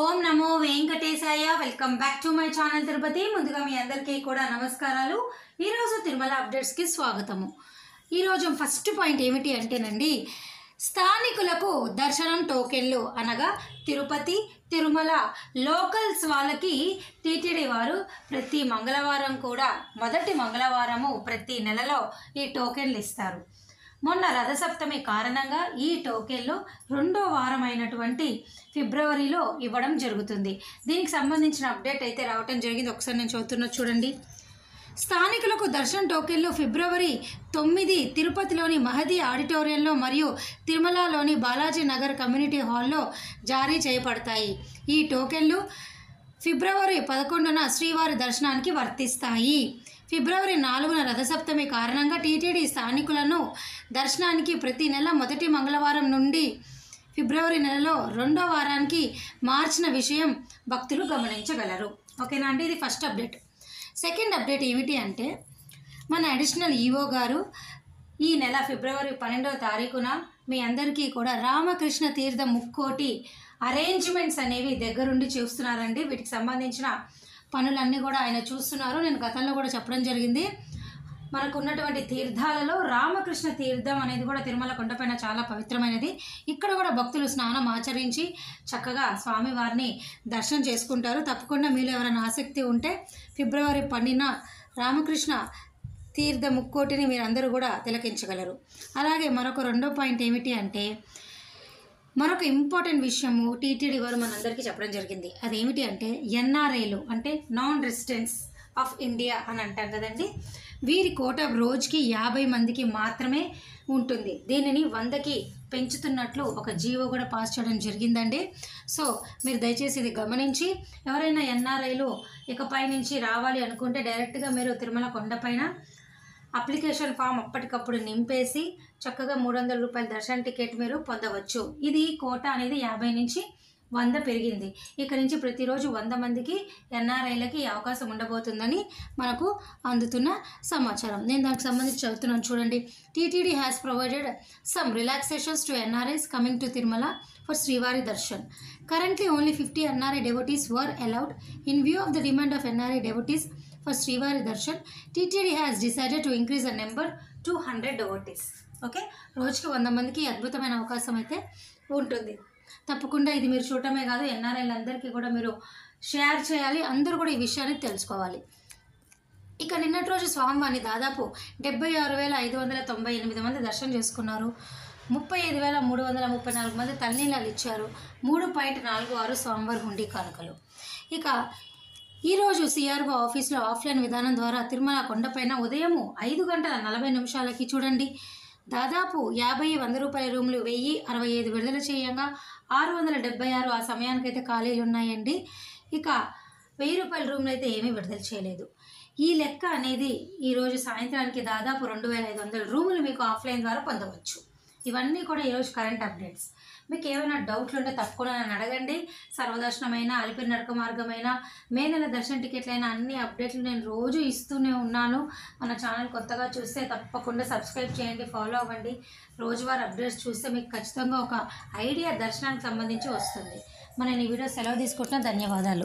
Om Namo Venkatesaya. Welcome back to my channel Tirupati. ముందుగా మీ అందరికీ కూడా నమస్కారాలు. ఈరోజు తిరుమల అప్డేట్స్కి స్వాగతము. ఈరోజు ఫస్ట్ పాయింట్ ఏమిటి అంటేనండి, స్థానికులకు దర్శనం టోకెన్లు అనగా తిరుపతి తిరుమల లోకల్స్ వాళ్ళకి టీటీడీ వారు ప్రతి మంగళవారం కూడా మొదటి మంగళవారము ప్రతి నెలలో ఈ టోకెన్లు ఇస్తారు. మొన్న రథసప్తమి కారణంగా ఈ టోకెన్లు రెండో వారం అయినటువంటి ఫిబ్రవరిలో ఇవ్వడం జరుగుతుంది. దీనికి సంబంధించిన అప్డేట్ అయితే రావటం జరిగింది. ఒకసారి నేను చదువుతున్నా చూడండి. స్థానికులకు దర్శనం టోకెన్లు ఫిబ్రవరి 9 తిరుపతిలోని మహదీ ఆడిటోరియంలో మరియు తిరుమలలోని బాలాజీ నగర్ కమ్యూనిటీ హాల్లో జారీ చేయబడతాయి. ఈ టోకెన్లు ఫిబ్రవరి 11న శ్రీవారి దర్శనానికి వర్తిస్తాయి. ఫిబ్రవరి 4న రథసప్తమి కారణంగా టీటీడీ స్థానికులను దర్శనానికి ప్రతి నెల మొదటి మంగళవారం నుండి ఫిబ్రవరి నెలలో రెండో వారానికి మార్చిన విషయం భక్తులు గమనించగలరు. ఓకేనా అండి, ఇది ఫస్ట్ అప్డేట్. సెకండ్ అప్డేట్ ఏమిటి అంటే, మన అడిషనల్ ఈఓ గారు ఈ నెల ఫిబ్రవరి 12వ తారీఖున మీ అందరికీ కూడా రామకృష్ణ తీర్థ ముక్కోటి అరేంజ్మెంట్స్ అనేవి దగ్గరుండి చూస్తున్నారండి. వీటికి సంబంధించిన పనులన్నీ కూడా ఆయన చూస్తున్నారు. నేను గతంలో కూడా చెప్పడం జరిగింది. మనకు ఉన్నటువంటి తీర్థాలలో రామకృష్ణ తీర్థం అనేది కూడా తిరుమల కొండపైన చాలా పవిత్రమైనది. ఇక్కడ కూడా భక్తులు స్నానం ఆచరించి చక్కగా స్వామివారిని దర్శనం చేసుకుంటారు. తప్పకుండా మీలో ఎవరైనా ఆసక్తి ఉంటే ఫిబ్రవరి 12న రామకృష్ణ తీర్థ ముక్కోటిని మీరు అందరూ కూడా తిలకించగలరు. అలాగే మరొక రెండో పాయింట్ ఏమిటి అంటే, మరొక ఇంపార్టెంట్ విషయము టీటీడీ వారు మనందరికీ చెప్పడం జరిగింది. అదేమిటి అంటే, ఎన్ఆర్ఐలు అంటే నాన్ రెసిడెంట్స్ ఆఫ్ ఇండియా అని అంటాం కదండి. వీరి కోట రోజుకి 50 మందికి మాత్రమే ఉంటుంది. దీనిని 100కి పెంచుతున్నట్లు ఒక జీవో కూడా పాస్ చేయడం జరిగిందండి. సో మీరు దయచేసి ఇది గమనించి ఎవరైనా ఎన్ఆర్ఐలు ఇకపై నుంచి రావాలి అనుకుంటే డైరెక్ట్గా మీరు తిరుమల కొండపైన అప్లికేషన్ ఫామ్ అప్పటికప్పుడు నింపేసి చక్కగా 300 రూపాయల దర్శన టికెట్ మీరు పొందవచ్చు. ఇది కోట అనేది 50 నుంచి 100 పెరిగింది. ఇక్కడ నుంచి ప్రతిరోజు 100 మందికి ఎన్ఆర్ఐలకి అవకాశం ఉండబోతుందని మనకు అందుతున్న సమాచారం. నేను దానికి సంబంధించి చదువుతున్నాను చూడండి. TTD has provided some relaxations to NRIs coming to Tirumala for Srivari Darshan. Currently only 50 NRI devotees were allowed. In view of the demand of NRI devotees for Srivari Darshan, TTD has decided to increase the number to 100 devotees. Okay, రోజుకి 100 మందికి అద్భుతమైన అవకాశం అయితే ఉంటుంది. తప్పకుండా ఇది మీరు చూడటమే కాదు, ఎన్ఆర్ఐలందరికీ కూడా మీరు షేర్ చేయాలి. అందరూ కూడా ఈ విషయాన్ని తెలుసుకోవాలి. ఇక నిన్నటి రోజు స్వామివారిని దాదాపు 76,598 మంది దర్శనం చేసుకున్నారు. 35,334 మంది తల్లినీళ్ళు ఇచ్చారు. 3.46 స్వామివారి హుండీ కానుకలు. ఇక ఈరోజు సిఆర్ఓ ఆఫీస్లో ఆఫ్లైన్ విధానం ద్వారా తిరుమల కొండపైన ఉదయం 5:40 చూడండి, దాదాపు 50-100 రూపాయల రూములు 1065 విడుదల చేయంగా 676 ఆ సమయానికైతే ఖాళీలు ఉన్నాయండి. ఇక 1000 రూపాయల రూములు అయితే ఏమీ విడుదల చేయలేదు. ఈ లెక్క అనేది ఈరోజు సాయంత్రానికి దాదాపు 2500 రూములు మీకు ఆఫ్లైన్ ద్వారా పొందవచ్చు. ఇవన్నీ కూడా ఈరోజు కరెంట్ అప్డేట్స్. మీకు ఏమైనా డౌట్లు ఉంటే తప్పకుండా నన్ను అడగండి. సర్వదర్శనమైన, అలిపిరి నడక మార్గమైన, మే నెల దర్శన టికెట్లైన అన్ని అప్డేట్లు నేను రోజు ఇస్తూనే ఉన్నాను. మన ఛానల్ కొత్తగా చూస్తే తప్పకుండా సబ్స్క్రైబ్ చేయండి, ఫాలో అవ్వండి. రోజువారీ అప్డేట్స్ చూస్తే మీకు ఖచ్చితంగా ఒక ఐడియా దర్శనానికి సంబంధించి వస్తుంది. మనం ఈ వీడియో సెలవు తీసుకుంటున్నా. ధన్యవాదాలు.